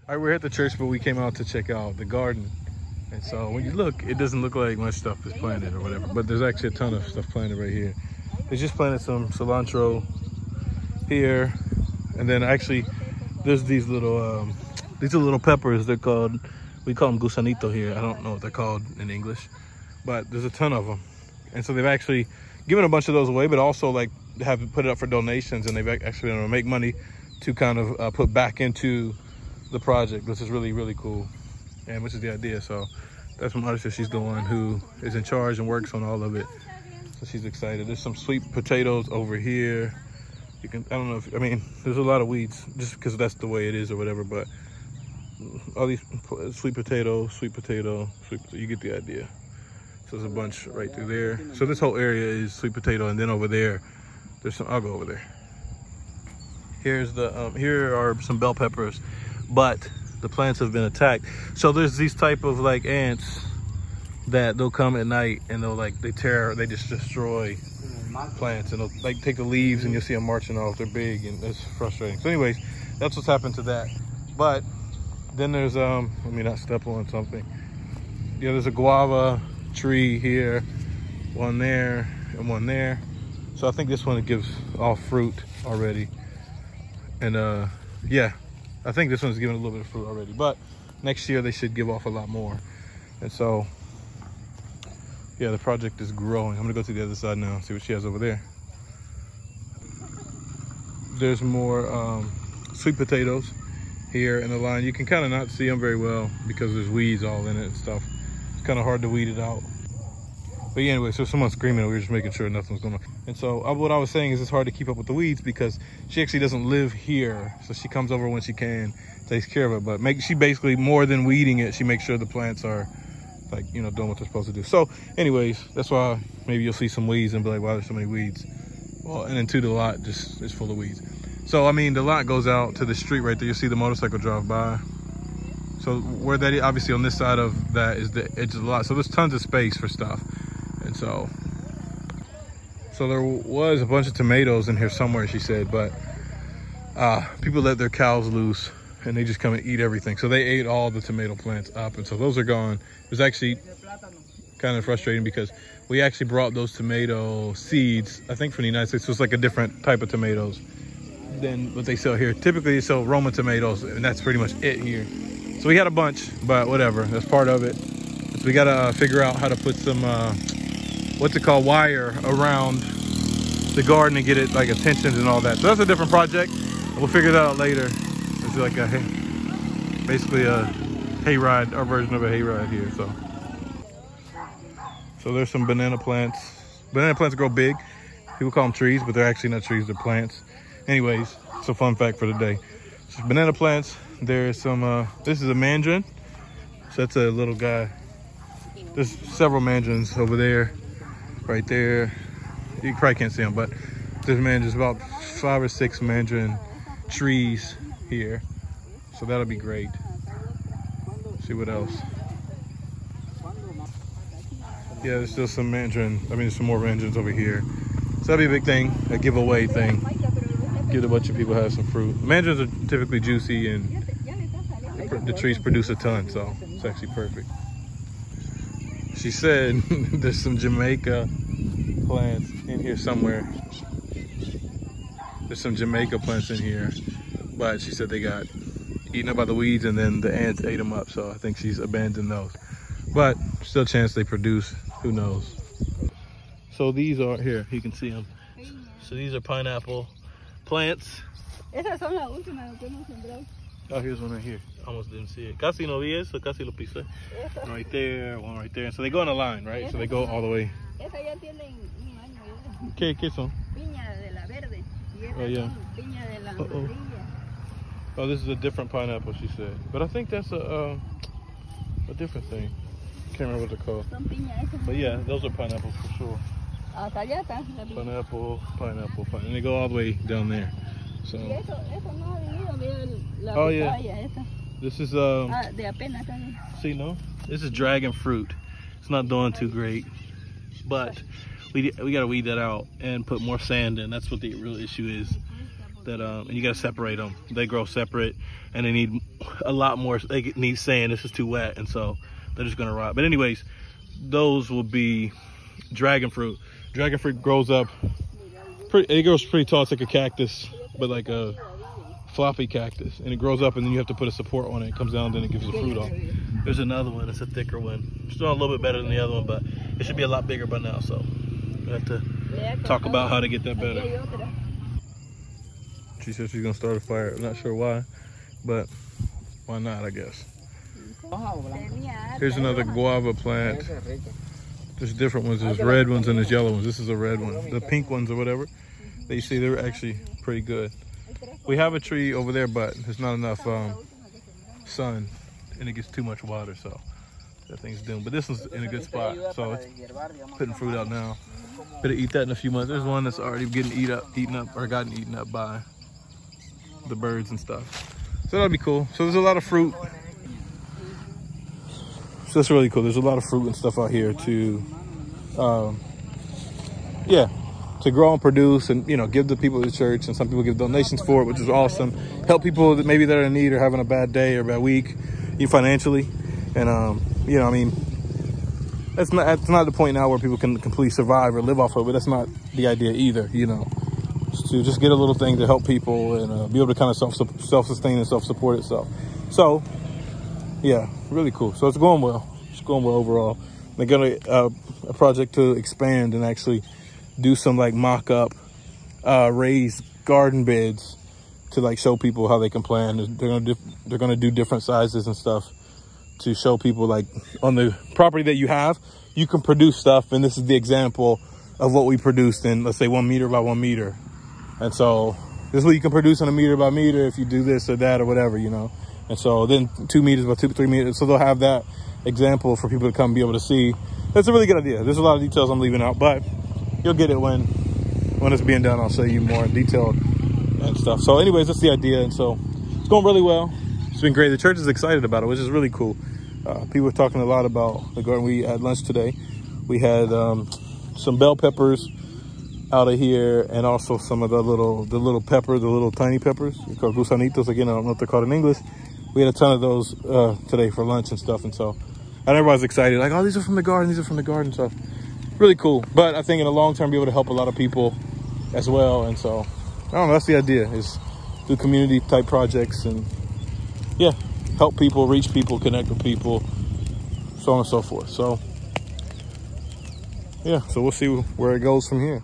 All right, we're at the church, but we came out to check out the garden. And so when you look, it doesn't look like much stuff is planted or whatever, but there's actually a ton of stuff planted right here. They just planted some cilantro here. And then actually there's these are little peppers. They're called, we call them gusanito here. I don't know what they're called in English, but there's a ton of them. And so they've actually given a bunch of those away, but also like have put it up for donations, and they've actually been able to make money to kind of put back into the project, which is really, really cool, and which is the idea. So that's Marcia, she's the one who is in charge and works on all of it. So she's excited. There's some sweet potatoes over here. You can, I don't know if, I mean, there's a lot of weeds just because that's the way it is or whatever, but all these sweet potato, you get the idea. So there's a bunch right through there. So this whole area is sweet potato, and then over there, there's some, I'll go over there. Here's the, here are some bell peppers, but the plants have been attacked. So there's these type of like ants that they'll come at night and they'll like, they just destroy plants, and they'll like take the leaves and you'll see them marching off. They're big and it's frustrating. So anyways, that's what's happened to that. But then there's, let me not step on something. Yeah, there's a guava tree here, one there and one there. So I think this one gives off fruit already. And yeah, I think this one's giving a little bit of fruit already, but next year they should give off a lot more. And so, yeah, the project is growing. I'm gonna go to the other side now, see what she has over there. There's more sweet potatoes here in the line. You can kind of not see them very well because there's weeds all in it and stuff. It's kind of hard to weed it out. But yeah, anyway, so someone's screaming, we were just making sure nothing's going on. And so what I was saying is it's hard to keep up with the weeds because she actually doesn't live here. So she comes over when she can, takes care of it. But she basically, more than weeding it, she makes sure the plants are like, you know, doing what they're supposed to do. So anyways, that's why maybe you'll see some weeds and be like, wow, there's so many weeds. Well, and then the lot just is full of weeds. So, I mean, the lot goes out to the street right there. You'll see the motorcycle drive by. So where that is, obviously on this side of that is the edge of the lot. So there's tons of space for stuff. And so there was a bunch of tomatoes in here somewhere, she said, but people let their cows loose and they just come and eat everything. So they ate all the tomato plants up, and so those are gone. It was actually kind of frustrating because we actually brought those tomato seeds, I think from the United States. So it's like a different type of tomatoes than what they sell here. Typically they sell Roma tomatoes, and that's pretty much it here. So we had a bunch, but whatever, that's part of it. So we gotta figure out how to put some what's it called, wire around the garden and get it like attention and all that. So that's a different project. We'll figure that out later. It's like basically a hayride, our version of a hayride here. So there's some banana plants. Banana plants grow big. People call them trees, but they're actually not trees, they're plants. Anyways, it's a fun fact for the day. So banana plants. There's some, this is a mandarin. So that's a little guy. There's several mandarins over there. Right there, you probably can't see them, but there's about 5 or 6 mandarin trees here, so that'll be great. Let's see what else. Yeah, there's still some mandarin. I mean, there's some more mandarins over here, so that'll be a big thing, a giveaway thing. Give a bunch of people have some fruit. Mandarins are typically juicy, and the trees produce a ton, so it's actually perfect. She said there's some Jamaica plants in here somewhere. There's some Jamaica plants in here, but she said they got eaten up by the weeds and then the ants ate them up. So I think she's abandoned those, but still a chance they produce, who knows. So these are, here, you can see them. So these are pineapple plants. Oh, here's one right here. Almost didn't see it. Casi no vi eso, casi lo pisé. One right there, one right there. So they go in a line, right? So they go all the way. ¿Qué son? Oh, yeah. Oh, this is a different pineapple, she said. But I think that's a different thing. Can't remember what they're called. But yeah, those are pineapples for sure. Pineapple. And they go all the way down there. So. Oh yeah. This is see, no? This is dragon fruit. It's not doing too great, but we gotta weed that out and put more sand in. That's what the real issue is. That and you gotta separate them. They grow separate, and they need a lot more. They need sand. This is too wet, and so they're just gonna rot. But anyways, those will be dragon fruit. Dragon fruit grows up. It grows pretty tall. It's like a cactus, but like a floppy cactus, and it grows up, and then you have to put a support on it. It comes down, then it gives the fruit off. There's another one. It's a thicker one. It's doing a little bit better than the other one, but it should be a lot bigger by now. So we have to talk about how to get that better. She said she's gonna start a fire. I'm not sure why, but why not, I guess. Here's another guava plant. There's different ones. There's red ones and there's yellow ones. This is a red one. The pink ones or whatever that you see, they're actually pretty good. We have a tree over there, but there's not enough sun, and it gets too much water, so that thing's doomed. But this one's in a good spot, so it's putting fruit out now. Better eat that in a few months. There's one that's already getting eaten up by the birds and stuff. So that'll be cool. So there's a lot of fruit. So that's really cool. There's a lot of fruit and stuff out here to, to grow and produce, and give the people at the church, and some people give donations for it, which is awesome. Help people that maybe that are in need or having a bad day or a bad week, financially, and I mean, that's not the point now where people can completely survive or live off of it. That's not the idea either, to just get a little thing to help people and be able to kind of self-sustain and self-support itself. So yeah, really cool. So it's going well. It's going well overall. They're gonna a project to expand and actually do some like mock-up raised garden beds to like show people how they can plant. They're gonna do different sizes and stuff to show people, like, on the property that you have, you can produce stuff, and this is the example of what we produced in, let's say, 1 meter by 1 meter. And so this is what you can produce in a meter by meter if you do this or that or whatever, And so then 2 meters by 3 meters. So they'll have that example for people to come be able to see. That's a really good idea. There's a lot of details I'm leaving out, but you'll get it when it's being done. I'll show you more detailed and stuff. So anyways, that's the idea. And so it's going really well. It's been great. The church is excited about it, which is really cool. People were talking a lot about the garden. We had lunch today. We had some bell peppers out of here, and also some of the little pepper, the little tiny peppers, called gusanitos. Again, I don't know what they're called in English. We had a ton of those today for lunch and stuff, and so everybody's excited. Like, oh, these are from the garden. These are from the garden. So really cool. But I think in the long term, be able to help a lot of people as well. And so I don't know. That's the idea: is do community type projects and help people, reach people, connect with people, so on and so forth. So so we'll see where it goes from here.